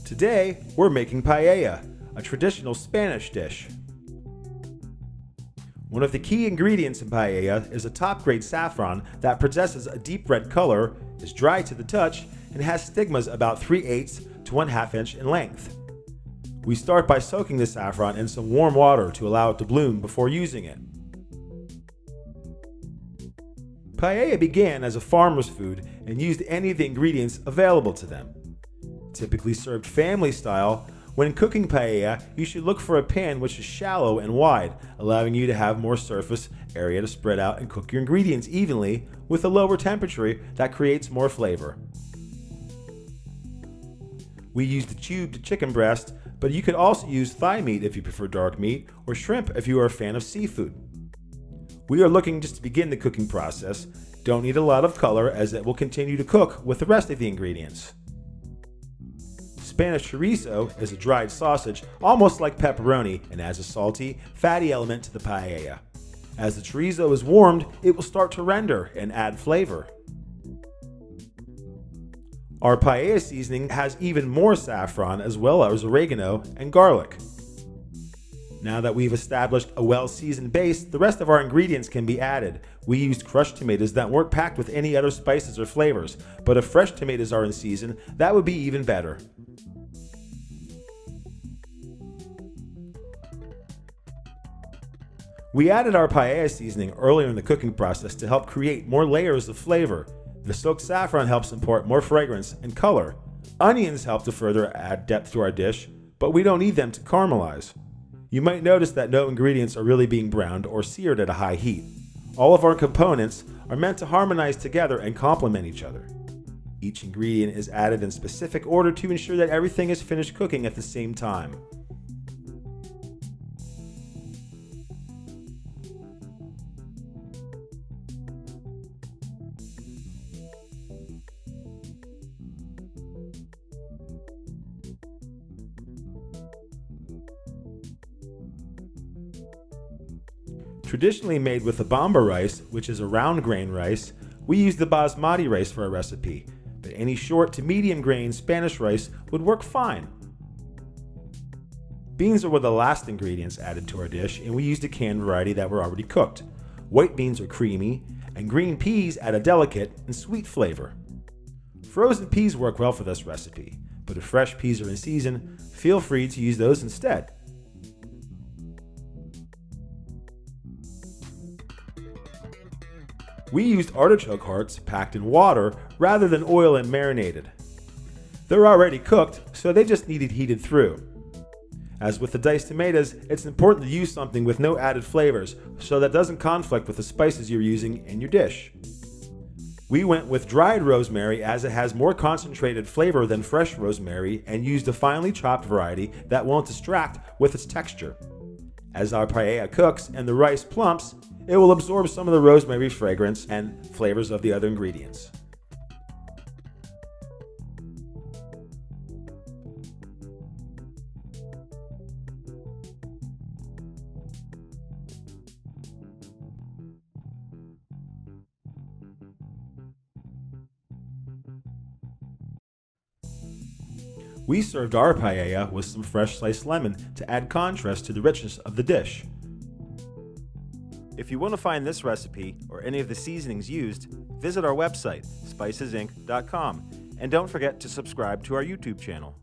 Today, we're making paella, a traditional Spanish dish. One of the key ingredients in paella is a top-grade saffron that possesses a deep red color, is dry to the touch, and has stigmas about 3/8 to 1/2 inch in length. We start by soaking the saffron in some warm water to allow it to bloom before using it. Paella began as a farmer's food and used any of the ingredients available to them. Typically served family style, when cooking paella, you should look for a pan which is shallow and wide, allowing you to have more surface area to spread out and cook your ingredients evenly with a lower temperature that creates more flavor. We used the cubed chicken breast, but you could also use thigh meat if you prefer dark meat, or shrimp if you are a fan of seafood. We are looking just to begin the cooking process. Don't need a lot of color as it will continue to cook with the rest of the ingredients. Spanish chorizo is a dried sausage almost like pepperoni and adds a salty, fatty element to the paella. As the chorizo is warmed, it will start to render and add flavor. Our paella seasoning has even more saffron as well as oregano and garlic. Now that we've established a well-seasoned base, the rest of our ingredients can be added. We used crushed tomatoes that weren't packed with any other spices or flavors, but if fresh tomatoes are in season, that would be even better. We added our paella seasoning earlier in the cooking process to help create more layers of flavor. The soaked saffron helps impart more fragrance and color. Onions help to further add depth to our dish, but we don't need them to caramelize. You might notice that no ingredients are really being browned or seared at a high heat. All of our components are meant to harmonize together and complement each other. Each ingredient is added in specific order to ensure that everything is finished cooking at the same time. Traditionally made with the bomba rice, which is a round grain rice, we use the basmati rice for our recipe, but any short to medium grain Spanish rice would work fine. Beans are one of the last ingredients added to our dish, and we used a canned variety that were already cooked. White beans are creamy, and green peas add a delicate and sweet flavor. Frozen peas work well for this recipe, but if fresh peas are in season, feel free to use those instead. We used artichoke hearts packed in water rather than oil and marinated. They're already cooked, so they just needed heated through. As with the diced tomatoes, it's important to use something with no added flavors so that doesn't conflict with the spices you're using in your dish. We went with dried rosemary as it has more concentrated flavor than fresh rosemary and used a finely chopped variety that won't distract with its texture. As our paella cooks and the rice plumps, it will absorb some of the rosemary fragrance and flavors of the other ingredients. We served our paella with some fresh sliced lemon to add contrast to the richness of the dish. If you want to find this recipe or any of the seasonings used, visit our website, spicesinc.com, and don't forget to subscribe to our YouTube channel.